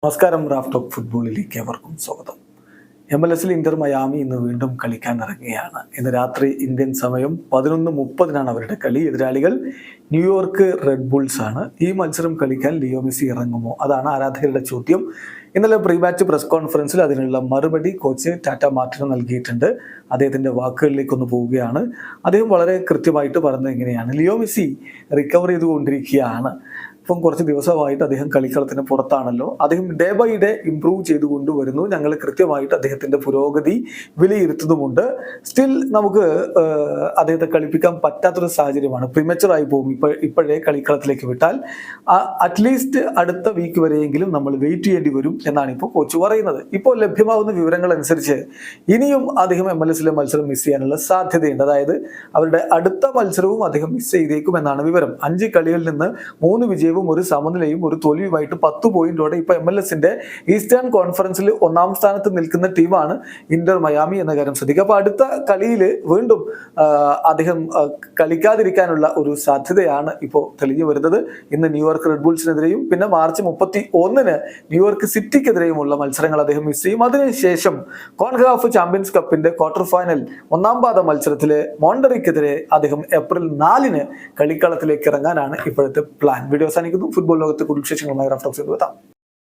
നമസ്കാരം. Raf talk ഫുട്ബോളിലേക്ക് അവർക്കും സ്വാഗതം. MLS ഇന്റർ മയാമി ഇന്ന് വീണ്ടും കളിക്കാൻ ഇറങ്ങുകയാണ്. ഇന്ന് രാത്രി ഇന്ത്യൻ സമയം 11:30 അവരുടെ കളി. എതിരാളികൾ ന്യൂയോർക്ക് റെഡ് ബുൾസ് ആണ്. ഈ മത്സരം കളിക്കാൻ ലിയോ മെസ്സി ഇറങ്ങുമോ? അതാണ് ആരാധകരുടെ ചോദ്യം. ഇന്നലെ പ്രീ മാച്ച് പ്രസ് കോൺഫറൻസിൽ അതിനുള്ള മറുപടി കോച്ച് ടാറ്റ മാർട്ടിന് നൽകിയിട്ടുണ്ട്. അദ്ദേഹത്തിന്റെ വാക്കുകളിലേക്ക് ഒന്ന് പോവുകയാണ്. അദ്ദേഹം വളരെ കൃത്യമായിട്ട് പറഞ്ഞത് എങ്ങനെയാണ്: ലിയോ മെസ്സി റിക്കവർ ചെയ്തുകൊണ്ടിരിക്കുകയാണ്. ഇപ്പം കുറച്ച് ദിവസമായിട്ട് അദ്ദേഹം കളിക്കളത്തിന് പുറത്താണല്ലോ. അദ്ദേഹം ഡേ ബൈ ഡേ ഇംപ്രൂവ് ചെയ്തുകൊണ്ട് വരുന്നു. ഞങ്ങൾ കൃത്യമായിട്ട് അദ്ദേഹത്തിന്റെ പുരോഗതി വിലയിരുത്തുന്നുമുണ്ട്. സ്റ്റിൽ നമുക്ക് അദ്ദേഹത്തെ കളിപ്പിക്കാൻ പറ്റാത്തൊരു സാഹചര്യമാണ്. പ്രിമച്ചുറായി പോകും ഇപ്പോഴേ കളിക്കളത്തിലേക്ക് വിട്ടാൽ. അറ്റ്ലീസ്റ്റ് അടുത്ത വീക്ക് വരെയെങ്കിലും നമ്മൾ വെയിറ്റ് ചെയ്യേണ്ടി വരും എന്നാണ് ഇപ്പോൾ കോച്ച് പറയുന്നത്. ഇപ്പോൾ ലഭ്യമാവുന്ന വിവരങ്ങൾ അനുസരിച്ച് ഇനിയും അദ്ദേഹം MLS മത്സരം മിസ് ചെയ്യാനുള്ള സാധ്യതയുണ്ട്. അതായത് അവരുടെ അടുത്ത മത്സരവും അദ്ദേഹം മിസ് ചെയ്തേക്കും എന്നാണ് വിവരം. 5 കളികളിൽ നിന്ന് 3 വിജയവും 1 സമനിലയും 1 തോൽവിയുമായിട്ട് 10 പോയിന്റോടെ ഇപ്പൊ MLS ഈസ്റ്റേൺ കോൺഫറൻസിൽ 1ാം സ്ഥാനത്ത് നിൽക്കുന്ന ടീമാണ് ഇന്റർ മയാമി എന്ന കാര്യം ശ്രദ്ധിക്കുക. അപ്പൊ അടുത്ത കളിയിൽ വീണ്ടും അദ്ദേഹം കളിക്കാതിരിക്കാനുള്ള ഒരു സാധ്യതയാണ് ഇപ്പോൾ തെളിഞ്ഞു വരുന്നത്. ഇന്ന് ന്യൂയോർക്ക് റെഡ് ബുൾസിനെതിരെയും പിന്നെ മാർച്ച് 31 ന്യൂയോർക്ക് സിറ്റിക്കെതിരെയുമുള്ള മത്സരങ്ങൾ അദ്ദേഹം മിസ് ചെയ്യും. അതിനുശേഷം കോൺകാഫ് ചാമ്പ്യൻസ് കപ്പിന്റെ ക്വാർട്ടർ ഫൈനൽ 1ാം പാദ മത്സരത്തിലെ മോണ്ടറിക്കെതിരെ അദ്ദേഹം ഏപ്രിൽ 4 കളിക്കളത്തിലേക്ക് ഇറങ്ങാനാണ് ഇപ്പോഴത്തെ പ്ലാൻ. വീഡിയോ അവസാനിക്കുന്നു. ഫുട്ബോൾ ലോകത്തെ കൂടുതൽ വിശേഷങ്ങളുമായി റാഫ് ടോക്സിൽ എത്താം.